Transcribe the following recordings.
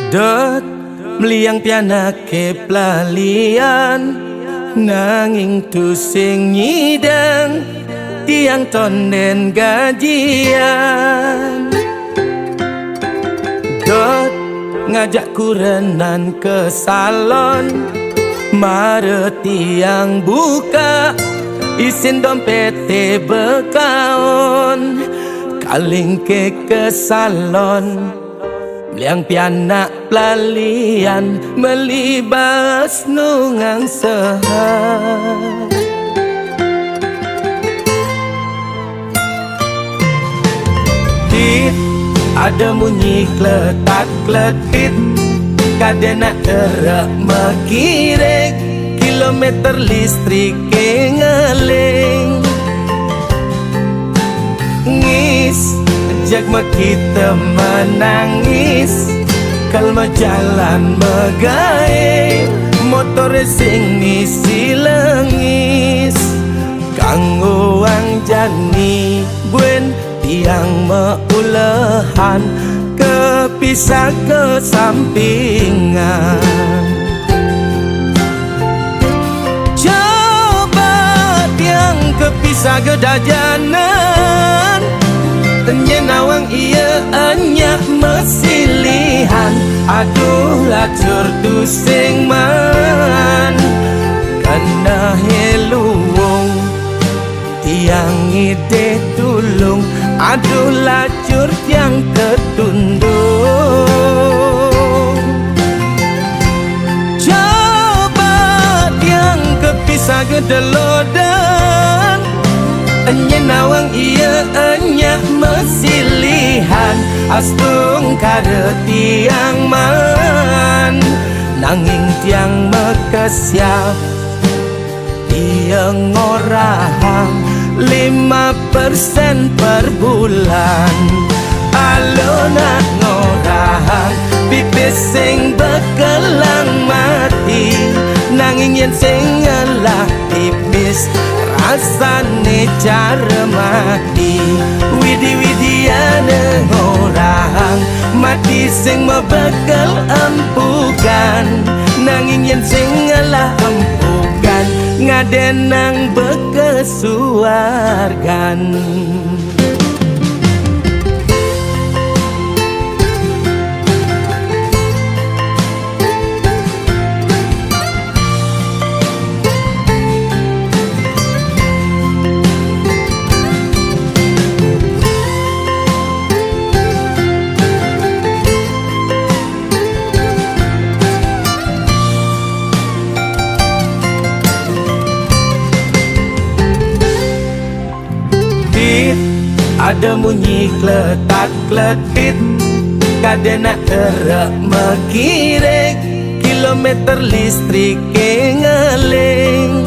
Dot meliang piana ke pelalian nanging tu sing nyidang tiang tonden gajian. Dot ngajak kurenan ke salon mare tiang buka isin dompet bekaon kaling ke salon. Liang pianak pelalian melibas nungang sehat. Dit ada bunyi kletat-kletit kadena erak mekirek kilometer listrik ngeling ngis jak kita menangis kalma jalan megae motor sing ngisi lengis kanggo ang jani buen tiang meulehan kepisah ke sampingan. Coba tiang kepisah ke dajanan nyenawang iya anyak mesilihan aduh lacur tu sing man kana heluwung tiang ide tulung aduh lacur tiang ketundung. Coba tiang kepisah gedelodan nyenawang iya anyak mesilihan astung kare tiang man nanging tiang mekesiap tiang ngorahang 5% per bulan. Alona ngorahang pipis sing bekelang mati nanging yen sing ngelah tipis rasane cara mati. Widi-widiane ngorahang mati sing mebekel empukan nanging yen sing ngelah empukan ngadenang bekesuargan. Ada bunyi kletat-kletit kadena erak mekirek kilometer listrik ngeling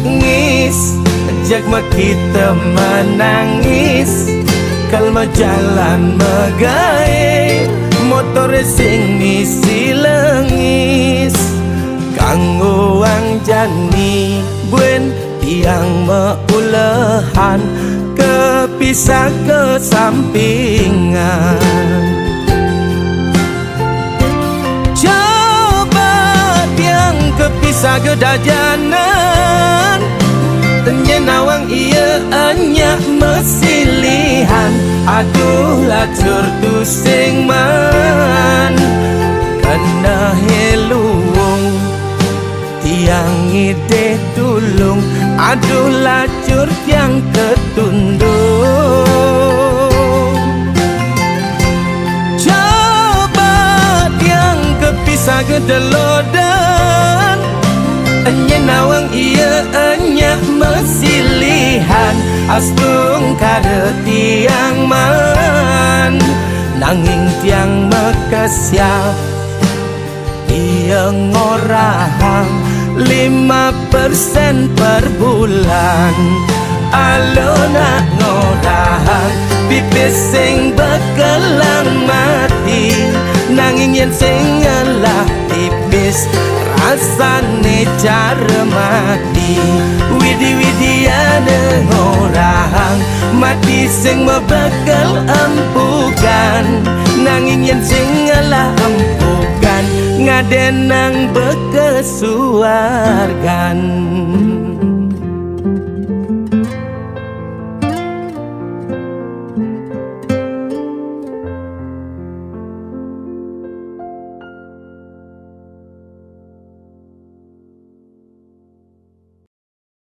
ngis jak kita menangis kalma jalan megae motor sing ngisi lengis kanggo ang jani buen tiang meulehan kepisah ke sampingan. Coba tiang kepisah ke dajanan nyenawang iya anyak mesilihan aduh lacur tu sing man kana heluwung tiang ide tulung aduh lacur tiang ketundung. Coba tiang kepisah gedelodan nyenawang iya anyak mesilihan astung kare tiang man nanging tiang mekesiap tiang ngorahang 5% per bulan. Alona ngorahang pipis sing bekelang mati nanging yen sing ngelah tipis rasane cara mati. Widi-widiane ngorahang mati ati sing mebekal empukan, nanging yen sing ngalah empukan ngadenang bekesuargan.